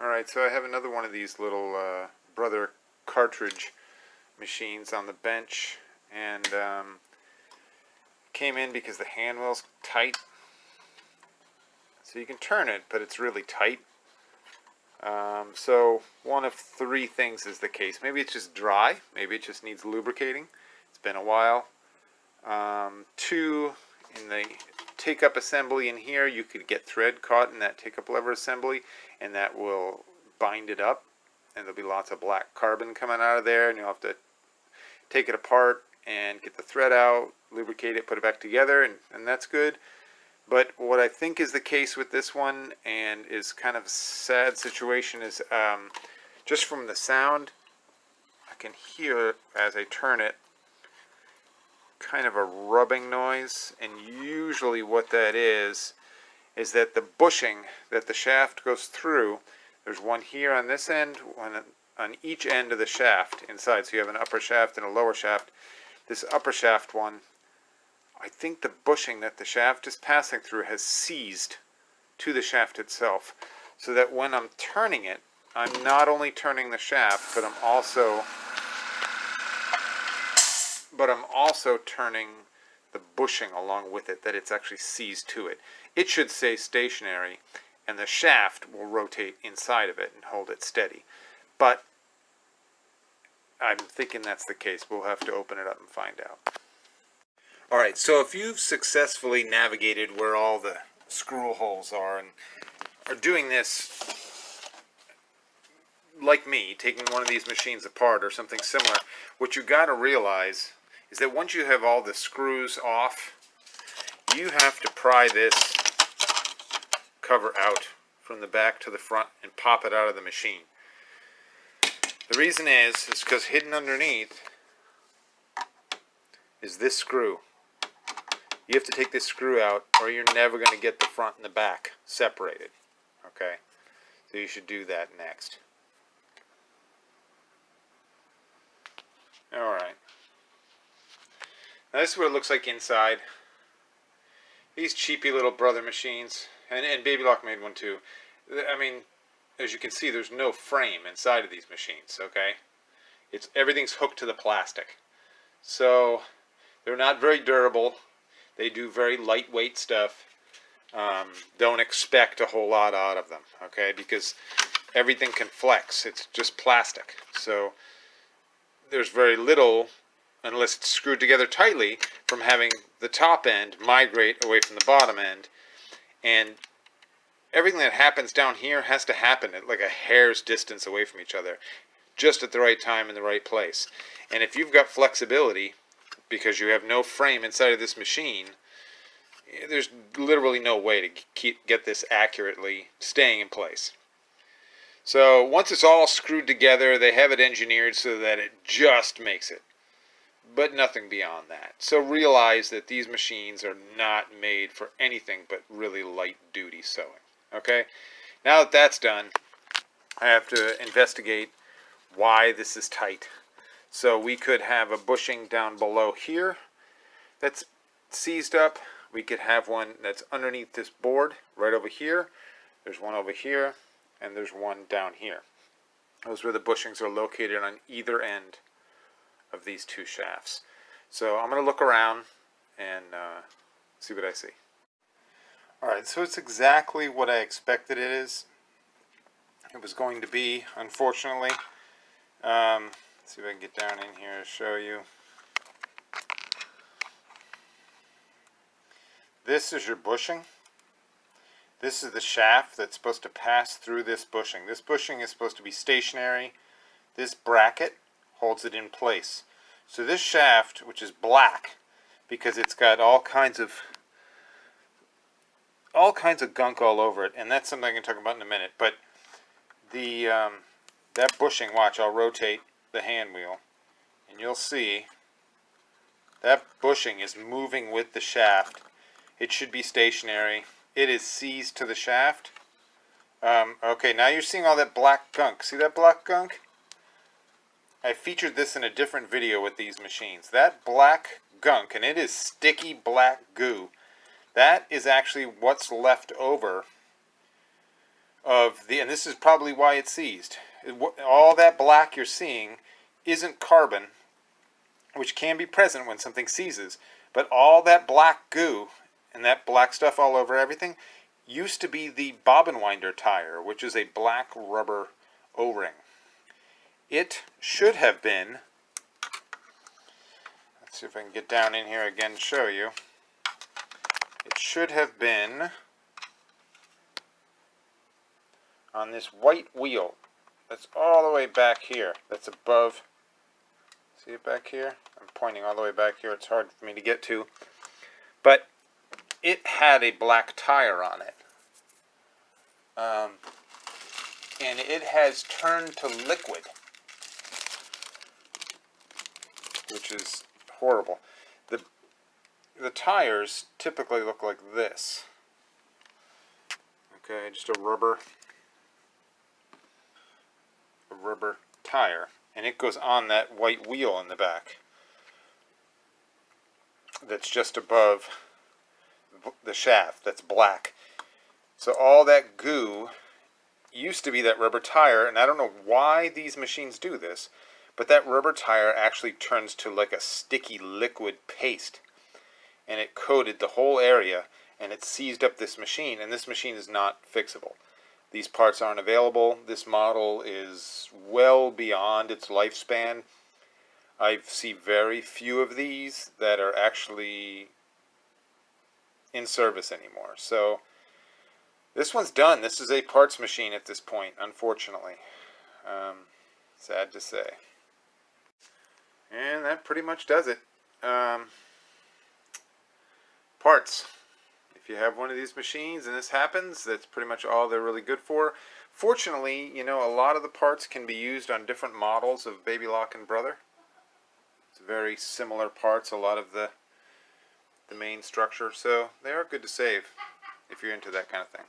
Alright, so I have another one of these little brother cartridge machines on the bench, and came in because the handwheel's tight. So you can turn it, but it's really tight. So one of three things is the case. Maybe it's just dry. Maybe it just needs lubricating. It's been a while. Two, in the take-up assembly in here, you could get thread caught in that take-up lever assembly, and that will bind it up, and there'll be lots of black carbon coming out of there, and you'll have to take it apart and get the thread out, lubricate it, put it back together, and that's good. But what I think is the case with this one, and is kind of a sad situation, is just from the sound, I can hear as I turn it kind of a rubbing noise, and usually what that is that the bushing that the shaft goes through, there's one here on this end, one on each end of the shaft inside, so you have an upper shaft and a lower shaft. This upper shaft one, I think the bushing that the shaft is passing through has seized to the shaft itself, so that when I'm turning it, I'm not only turning the shaft, but I'm also turning the bushing along with it, that it's actually seized to it. It should stay stationary, and the shaft will rotate inside of it and hold it steady. But I'm thinking that's the case. We'll have to open it up and find out. Alright, so if you've successfully navigated where all the screw holes are and are doing this like me, taking one of these machines apart or something similar, what you got to realize is that once you have all the screws off, you have to pry this cover out from the back to the front and pop it out of the machine. The reason is because hidden underneath is this screw. You have to take this screw out, or you're never going to get the front and the back separated. Okay? So you should do that next. Alright. Now this is what it looks like inside. These cheapy little brother machines, and Baby Lock made one too. I mean, as you can see, there's no frame inside of these machines, okay? Everything's hooked to the plastic. So they're not very durable. They do very lightweight stuff. Don't expect a whole lot out of them, okay? Because everything can flex. It's just plastic. So there's very little, unless it's screwed together tightly, from having the top end migrate away from the bottom end. And everything that happens down here has to happen at like a hair's distance away from each other, just at the right time in the right place. And if you've got flexibility, because you have no frame inside of this machine, there's literally no way to get this accurately staying in place. So once it's all screwed together, they have it engineered so that it just makes it, but nothing beyond that. So realize that these machines are not made for anything but really light duty sewing. Okay? Now that that's done, I have to investigate why this is tight. So we could have a bushing down below here that's seized up. We could have one that's underneath this board right over here. There's one over here, and there's one down here. Those where the bushings are located on either end of these two shafts. So I'm going to look around and see what I see. Alright, so it's exactly what I expected it was going to be, unfortunately. See if I can get down in here to show you. This is your bushing. This is the shaft that's supposed to pass through this bushing. This bushing is supposed to be stationary. This bracket holds it in place. So this shaft, which is black, because it's got all kinds of gunk all over it, and that's something I can talk about in a minute. But the that bushing, watch, I'll rotate the hand wheel, and you'll see that bushing is moving with the shaft. It should be stationary. It is seized to the shaft. Okay, now you're seeing all that black gunk. See that black gunk? I featured this in a different video with these machines. That black gunk, and it is sticky black goo, that is actually what's left over of the, and this is probably why it's seized. All that black you're seeing isn't carbon, which can be present when something seizes, but all that black goo and that black stuff all over everything used to be the bobbin winder tire, which is a black rubber O-ring. It should have been, let's see if I can get down in here again and show you. It should have been on this white wheel that's all the way back here, that's above. See it back here? I'm pointing all the way back here. It's hard for me to get to. But it had a black tire on it. And it has turned to liquid, which is horrible. The tires typically look like this. Okay, just a rubber tire. And it goes on that white wheel in the back that's just above the shaft, that's black. So all that goo used to be that rubber tire, and I don't know why these machines do this, but that rubber tire actually turns to like a sticky liquid paste, and it coated the whole area, and it seized up this machine, and this machine is not fixable. These parts aren't available. This model is well beyond its lifespan. I see very few of these that are actually in service anymore. So this one's done. This is a parts machine at this point, unfortunately. Sad to say. And that pretty much does it. Parts. If you have one of these machines and this happens, that's pretty much all they're really good for. Fortunately, you know, a lot of the parts can be used on different models of Baby Lock and Brother. It's very similar parts, a lot of the main structure, so they are good to save if you're into that kind of thing.